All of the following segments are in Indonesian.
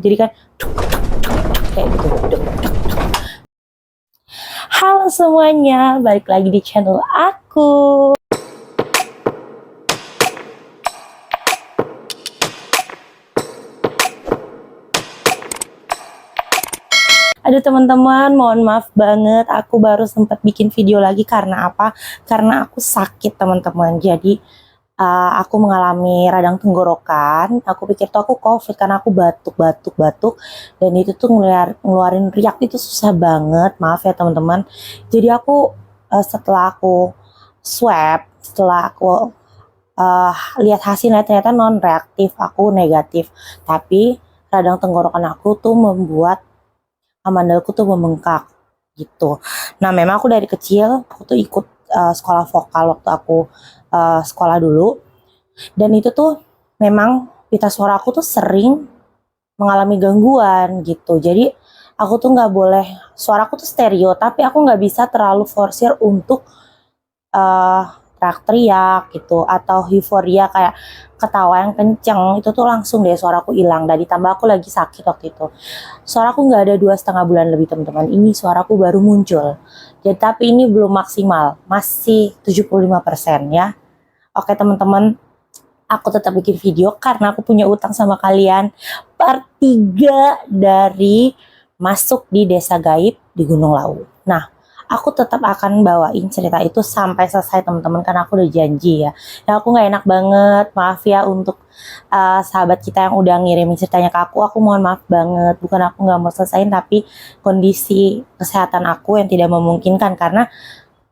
Jadi kan kayak gitu. Halo semuanya, balik lagi di channel aku. Aduh teman-teman, mohon maaf banget, aku baru sempat bikin video lagi karena apa? Karena aku sakit teman-teman. Jadi aku mengalami radang tenggorokan. Aku pikir tuh aku COVID karena aku batuk, dan itu tuh ngeluarin riak itu susah banget. Maaf ya teman-teman. Jadi aku setelah aku swab, setelah aku lihat hasilnya ternyata non reaktif, aku negatif. Tapi radang tenggorokan aku tuh membuat amandalku tuh membengkak gitu. Nah, memang aku dari kecil aku tuh ikut sekolah vokal waktu aku sekolah dulu, dan itu tuh memang pita suara aku tuh sering mengalami gangguan gitu. Jadi aku tuh nggak boleh, suaraku tuh stereo tapi aku nggak bisa terlalu forsir untuk teriak-teriak gitu atau euforia kayak ketawa yang kenceng. Itu tuh langsung deh suaraku hilang, dan ditambah aku lagi sakit waktu itu. Suaraku nggak ada 2,5 bulan lebih teman-teman, ini suaraku baru muncul. Jadi tapi ini belum maksimal, masih 75% ya. Oke teman-teman, aku tetap bikin video karena aku punya utang sama kalian. Part 3 dari masuk di desa gaib di Gunung Lawu. Nah, aku tetap akan bawain cerita itu sampai selesai teman-teman, karena aku udah janji ya. Ya aku nggak enak banget, maaf ya untuk sahabat kita yang udah ngirimin ceritanya ke aku mohon maaf banget. Bukan aku nggak mau selesaiin, tapi kondisi kesehatan aku yang tidak memungkinkan. Karena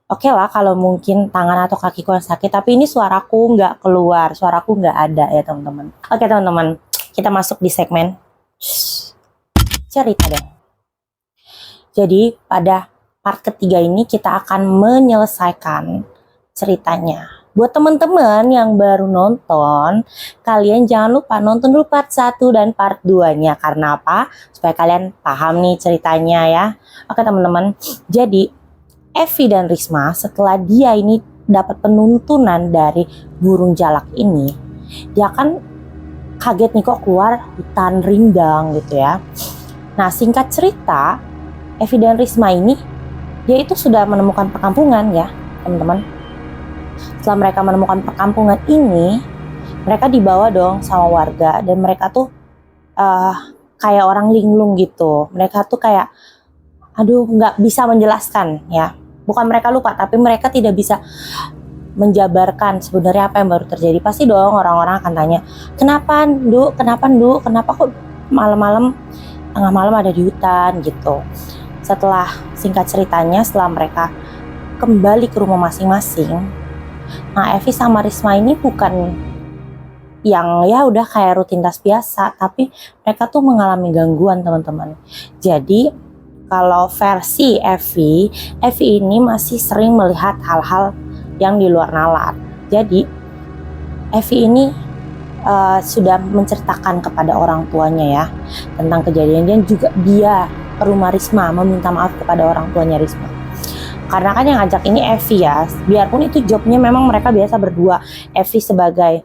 oke lah kalau mungkin tangan atau kakiku yang sakit, tapi ini suaraku nggak keluar, suaraku nggak ada ya teman-teman. Oke teman-teman, kita masuk di segmen cerita deh. Jadi pada part ketiga ini kita akan menyelesaikan ceritanya. Buat teman-teman yang baru nonton, kalian jangan lupa nonton dulu part 1 dan part 2-nya. Karena apa? Supaya kalian paham nih ceritanya ya. Oke teman-teman, jadi Evi dan Risma setelah dia ini dapat penuntunan dari burung jalak ini, dia kan kaget nih kok keluar hutan rindang gitu ya. Nah singkat cerita, Evi dan Risma ini dia itu sudah menemukan perkampungan ya teman-teman. Setelah mereka menemukan perkampungan ini, mereka dibawa dong sama warga, dan mereka tuh kayak orang linglung gitu. Mereka tuh kayak nggak bisa menjelaskan ya. Bukan mereka lupa, tapi mereka tidak bisa menjabarkan sebenarnya apa yang baru terjadi. Pasti dong orang-orang akan tanya, kenapa Nduk, kenapa kok malam-malam, tengah malam ada di hutan gitu. Setelah singkat ceritanya, setelah mereka kembali ke rumah masing-masing, nah Evi sama Risma ini bukan yang ya udah kayak rutinitas biasa, tapi mereka tuh mengalami gangguan teman-teman. Jadi kalau versi Evi ini masih sering melihat hal-hal yang di luar nalar. Jadi Evi ini sudah menceritakan kepada orang tuanya ya tentang kejadian, dan juga dia ke rumah Risma meminta maaf kepada orang tuanya Risma. Karena kan yang ngajak ini Evi ya, biarpun itu jobnya memang mereka biasa berdua. Evi sebagai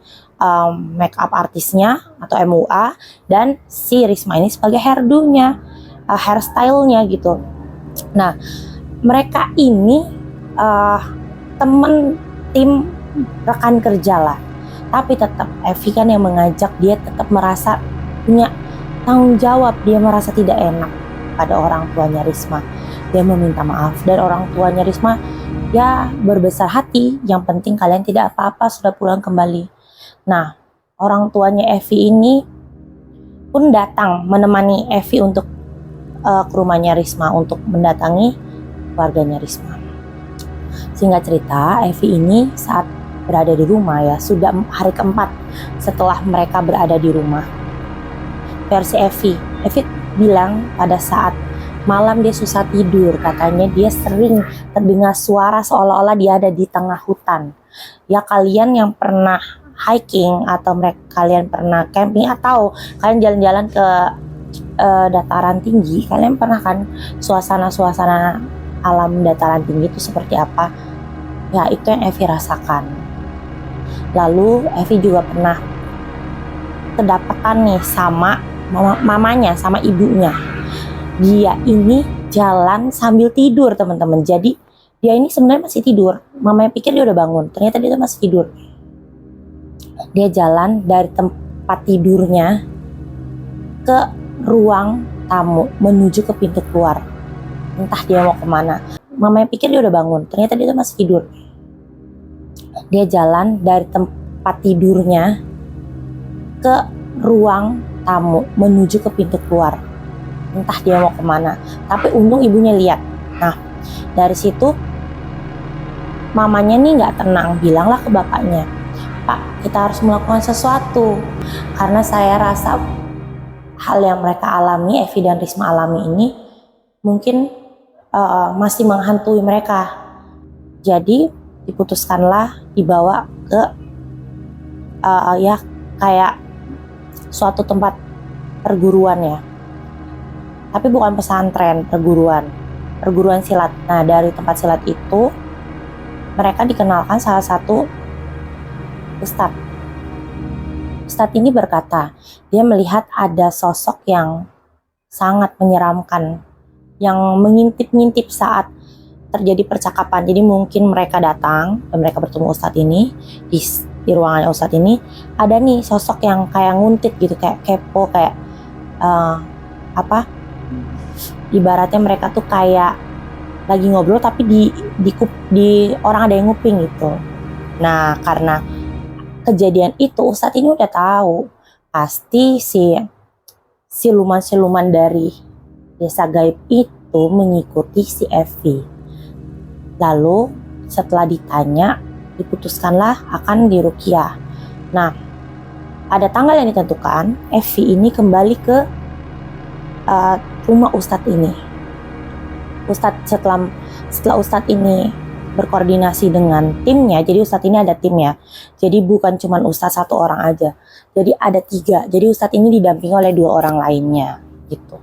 make up artisnya atau MUA, dan si Risma ini sebagai hairdo-nya, hairstyle-nya gitu. Nah mereka ini tim rekan kerja lah, tapi tetap Evi kan yang mengajak, dia tetap merasa punya tanggung jawab, dia merasa tidak enak pada orang tuanya Risma. Dia meminta maaf, dan orang tuanya Risma ya berbesar hati, yang penting kalian tidak apa-apa, sudah pulang kembali. Nah orang tuanya Evi ini pun datang menemani Evi untuk ke rumahnya Risma, untuk mendatangi keluarganya Risma. Singkat cerita, Evi ini saat berada di rumah ya, sudah hari keempat setelah mereka berada di rumah. Versi Evi bilang pada saat malam dia susah tidur, katanya dia sering terdengar suara seolah-olah dia ada di tengah hutan. Ya kalian yang pernah hiking atau kalian pernah camping atau kalian jalan-jalan ke dataran tinggi, kalian pernah kan suasana alam dataran tinggi itu seperti apa? Ya itu yang Evi rasakan. Lalu Evi juga pernah kedapatan nih sama mamanya sama ibunya. Dia ini jalan sambil tidur teman-teman. Jadi dia ini sebenarnya masih tidur. Mamanya pikir dia udah bangun, ternyata dia masih tidur. Dia jalan dari tempat tidurnya ke ruang tamu menuju ke pintu keluar. Entah dia mau kemana. Mamanya pikir dia udah bangun, ternyata dia masih tidur. Dia jalan dari tempat tidurnya ke ruang tamu menuju ke pintu keluar. Entah dia mau kemana. Tapi untung ibunya lihat. Nah, dari situ mamanya nih nggak tenang, bilanglah ke bapaknya, "Pak, kita harus melakukan sesuatu. Karena saya rasa hal yang mereka alami, Evi dan Risma alami ini mungkin masih menghantui mereka." Jadi diputuskanlah dibawa ke ya kayak suatu tempat perguruan ya. Tapi bukan pesantren, perguruan silat. Nah, dari tempat silat itu mereka dikenalkan salah satu ustadz. Ustadz ini berkata, dia melihat ada sosok yang sangat menyeramkan, yang mengintip-ngintip saat terjadi percakapan. Jadi mungkin mereka datang dan mereka bertemu ustadz ini di ruangan ustadz ini, ada nih sosok yang kayak nguntit gitu, kayak kepo, kayak ibaratnya mereka tuh kayak lagi ngobrol tapi di orang ada yang nguping gitu. Nah, karena kejadian itu ustadz ini udah tahu pasti si siluman-siluman dari desa gaib itu mengikuti si Evi. Lalu setelah ditanya, diputuskanlah akan diruqyah. Nah, pada tanggal yang ditentukan, Evi ini kembali ke rumah ustadz ini. Setelah ustadz ini berkoordinasi dengan timnya, jadi ustadz ini ada timnya. Jadi bukan cuma ustadz satu orang aja. Jadi ada 3. Jadi ustadz ini didampingi oleh 2 orang lainnya gitu.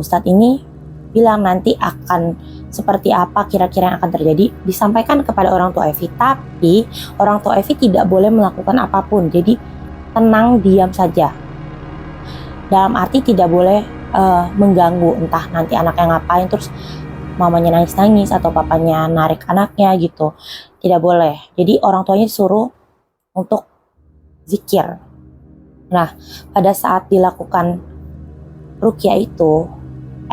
Ustadz ini bilang nanti akan seperti apa kira-kira yang akan terjadi disampaikan kepada orang tua Evi. Tapi orang tua Evi tidak boleh melakukan apapun. Jadi tenang, diam saja. Dalam arti tidak boleh mengganggu, entah nanti anaknya ngapain terus mamanya nangis-nangis atau papanya narik anaknya gitu, tidak boleh. Jadi orang tuanya disuruh untuk zikir. Nah, pada saat dilakukan ruqyah itu,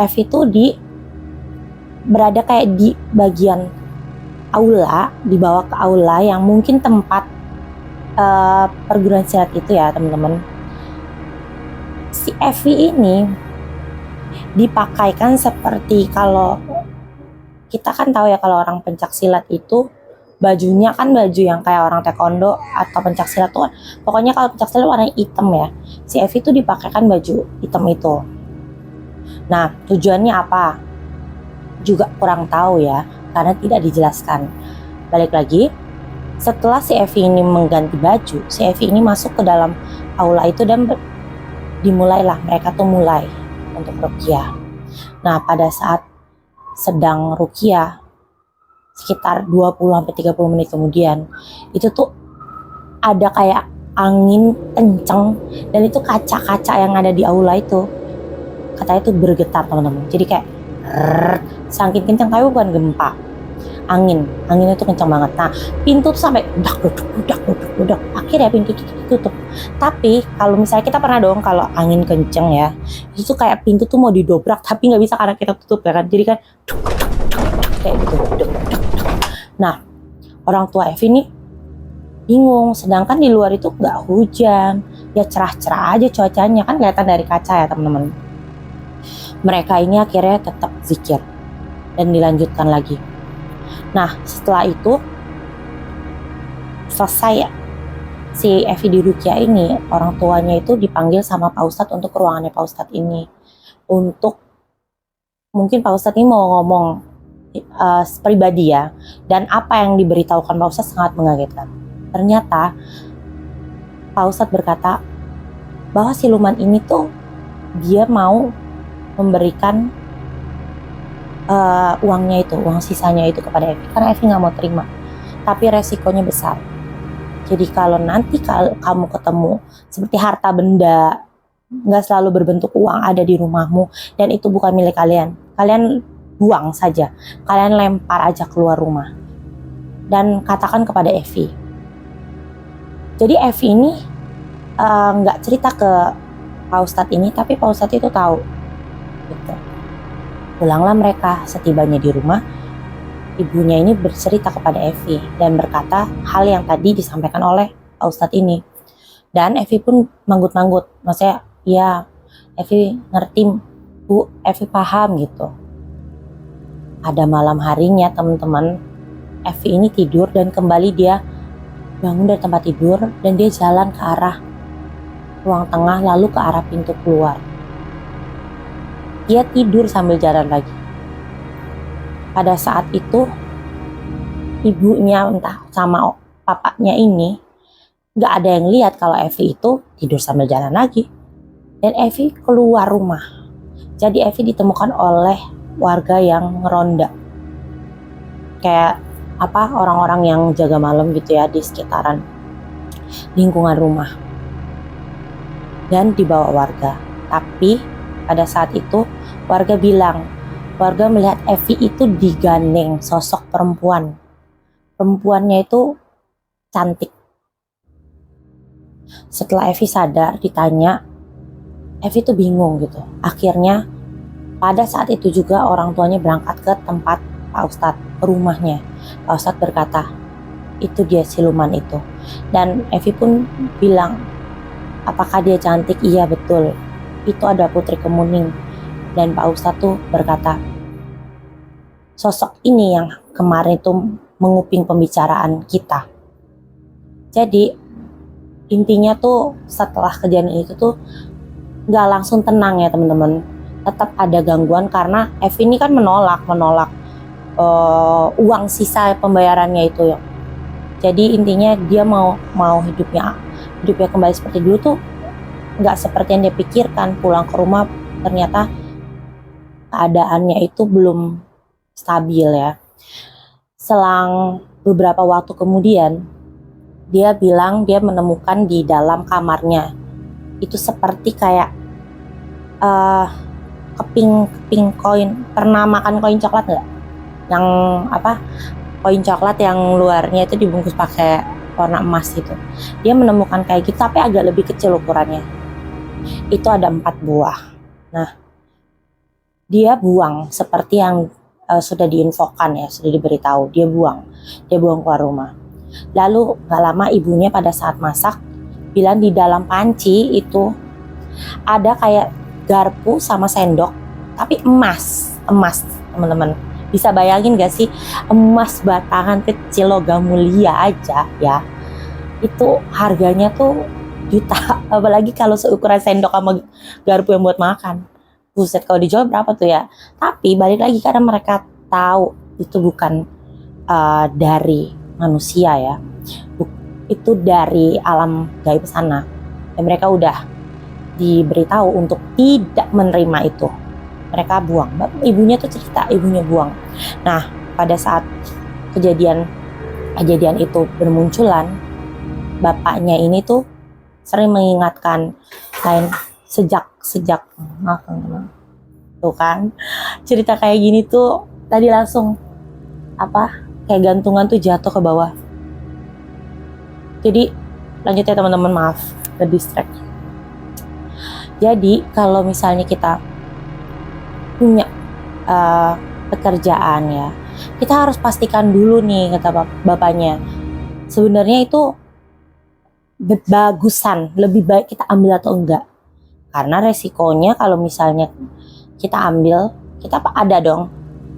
Evi itu berada kayak di bagian aula, dibawa ke aula yang mungkin tempat perguruan silat itu ya teman-teman. Si Evi ini dipakaikan seperti, kalau kita kan tahu ya kalau orang pencak silat itu bajunya kan baju yang kayak orang taekwondo atau pencak silat tuh, pokoknya kalau pencak silat warna hitam ya. Si Evi itu dipakaikan baju hitam itu. Nah, tujuannya apa? Juga kurang tahu ya, karena tidak dijelaskan. Balik lagi, setelah si Evi ini mengganti baju, si Evi ini masuk ke dalam aula itu dan dimulailah, mereka tuh mulai untuk ruqyah. Nah, pada saat sedang ruqyah, sekitar 20-30 menit kemudian, itu tuh ada kayak angin kenceng, dan itu kaca-kaca yang ada di aula itu katanya itu bergetar teman-teman. Jadi kayak saking kenceng, tapi bukan gempa, anginnya tuh kencang banget. Nah, pintu tuh sampai dudak. Akhirnya pintu itu ditutup. Tapi kalau misalnya kita pernah dong kalau angin kenceng ya, itu tuh kayak pintu tuh mau didobrak tapi nggak bisa karena kita tutup ya kan. Jadi kan kayak gitu. Nah, orang tua Evi nih bingung, sedangkan di luar itu nggak hujan, ya cerah-cerah aja cuacanya, kan kelihatan dari kaca ya teman-teman. Mereka ini akhirnya tetap zikir dan dilanjutkan lagi. Nah, setelah itu selesai ya, si Evi di ruqyah ini, orang tuanya itu dipanggil sama Pak Ustadz untuk ke ruangannya Pak Ustadz ini. Untuk mungkin Pak Ustadz ini mau ngomong pribadi ya, dan apa yang diberitahukan Pak Ustadz sangat mengagetkan. Ternyata Pak Ustadz berkata bahwa siluman ini tuh dia mau memberikan uangnya itu, uang sisanya itu kepada Evi, karena Evi nggak mau terima, tapi resikonya besar. Jadi kalau nanti kamu ketemu seperti harta benda nggak selalu berbentuk uang ada di rumahmu dan itu bukan milik kalian. Kalian buang saja, kalian lempar aja keluar rumah dan katakan kepada Evi. Jadi Evi ini nggak cerita ke Pak Ustadz ini, tapi Pak Ustadz itu tahu. Gitu. Pulanglah mereka. Setibanya di rumah, ibunya ini bercerita kepada Evi dan berkata hal yang tadi disampaikan oleh Pak Ustadz ini. Dan Evi pun manggut-manggut, maksudnya ya Evi ngerti Bu, Evi paham gitu. Pada malam harinya teman-teman, Evi ini tidur dan kembali dia bangun dari tempat tidur dan dia jalan ke arah ruang tengah lalu ke arah pintu keluar. Dia tidur sambil jalan lagi. Pada saat itu ibunya entah sama papanya ini gak ada yang lihat kalau Evi itu tidur sambil jalan lagi. Dan Evi keluar rumah. Jadi Evi ditemukan oleh warga yang ngeronda. Kayak orang-orang yang jaga malam gitu ya di sekitaran lingkungan rumah. Dan dibawa warga. Tapi pada saat itu warga melihat Evi itu digandeng sosok perempuan. Perempuannya itu cantik. Setelah Evi sadar, ditanya, Evi tuh bingung gitu. Akhirnya pada saat itu juga orang tuanya berangkat ke tempat Pak Ustadz, ke rumahnya. Pak Ustadz berkata, itu dia siluman itu. Dan Evi pun bilang, apakah dia cantik? Iya betul, itu ada Putri Kemuning. Dan Pak Ustadz tuh berkata, sosok ini yang kemarin itu menguping pembicaraan kita. Jadi intinya tuh setelah kejadian itu tuh gak langsung tenang ya teman-teman. Tetap ada gangguan karena Evi ini kan menolak uang sisa pembayarannya itu ya. Jadi intinya dia mau hidupnya kembali seperti dulu tuh nggak seperti yang dia pikirkan. Pulang ke rumah ternyata keadaannya itu belum stabil ya. Selang beberapa waktu kemudian dia bilang dia menemukan di dalam kamarnya itu seperti kayak keping koin. Pernah makan koin coklat nggak? Yang koin coklat yang luarnya itu dibungkus pakai warna emas gitu. Dia menemukan kayak gitu tapi agak lebih kecil ukurannya. Itu ada 4 buah. Nah, dia buang seperti yang sudah diinfokan ya, sudah diberitahu. Dia buang keluar rumah. Lalu gak lama ibunya pada saat masak bilang di dalam panci itu ada kayak garpu sama sendok tapi emas teman-teman. Bisa bayangin gak sih, emas batangan kecil logam mulia aja ya, itu harganya tuh juta. Apalagi kalau seukuran sendok sama garpu yang buat makan. Buset, kalau dijual berapa tuh ya. Tapi balik lagi karena mereka tahu itu bukan dari manusia ya, itu dari alam gaib sana, dan mereka udah diberitahu untuk tidak menerima itu. Mereka buang. Ibunya tuh cerita, ibunya buang. Nah, pada saat kejadian itu bermunculan, bapaknya ini tuh sering mengingatkan lain sejak tuh kan, cerita kayak gini tuh tadi langsung kayak gantungan tuh jatuh ke bawah. Jadi lanjut ya teman-teman, maaf ke distract. Jadi kalau misalnya kita punya pekerjaan ya, kita harus pastikan dulu nih, kata bapaknya, sebenarnya itu bagusan lebih baik kita ambil atau enggak, karena resikonya kalau misalnya kita ambil, kita ada dong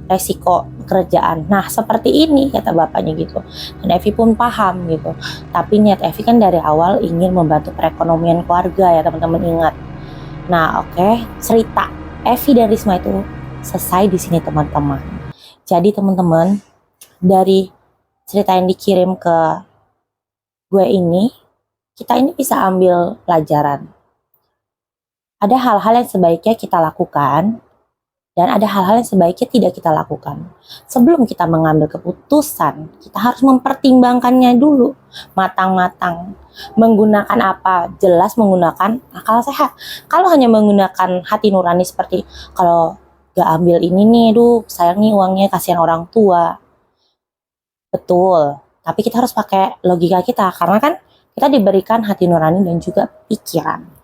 resiko pekerjaan. Nah seperti ini kata bapaknya gitu. Dan Evi pun paham gitu. Tapi niat Evi kan dari awal ingin membantu perekonomian keluarga ya teman-teman, ingat. Nah oke, cerita Evi dan Risma itu selesai di sini teman-teman. Jadi teman-teman, dari cerita yang dikirim ke gue ini, kita ini bisa ambil pelajaran. Ada hal-hal yang sebaiknya kita lakukan Dan ada hal-hal yang sebaiknya tidak kita lakukan. Sebelum kita mengambil keputusan, kita harus mempertimbangkannya dulu, matang-matang. Menggunakan apa? Jelas menggunakan akal sehat. Kalau hanya menggunakan hati nurani seperti, kalau gak ambil ini nih, sayang nih uangnya, kasihan orang tua. Betul, tapi kita harus pakai logika kita, karena kan kita diberikan hati nurani dan juga pikiran.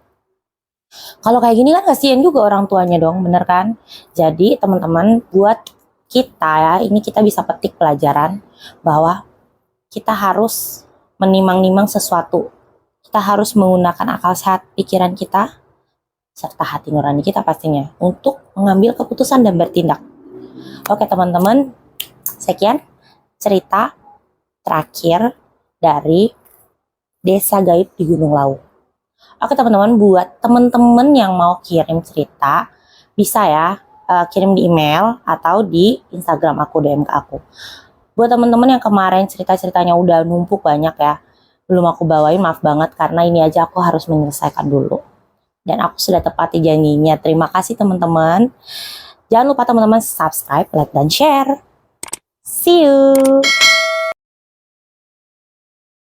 Kalau kayak gini kan kasihan juga orang tuanya dong, bener kan? Jadi teman-teman, buat kita ya, ini kita bisa petik pelajaran bahwa kita harus menimang-nimang sesuatu. Kita harus menggunakan akal sehat pikiran kita, serta hati nurani kita pastinya, untuk mengambil keputusan dan bertindak. Oke teman-teman, sekian cerita terakhir dari Desa Gaib di Gunung Lawu. Oke teman-teman, buat teman-teman yang mau kirim cerita, bisa ya kirim di email atau di Instagram aku, DM ke aku. Buat teman-teman yang kemarin cerita-ceritanya udah numpuk banyak ya, belum aku bawain, maaf banget karena ini aja aku harus menyelesaikan dulu. Dan aku sudah tepati janjinya. Terima kasih teman-teman. Jangan lupa teman-teman subscribe, like, dan share. See you!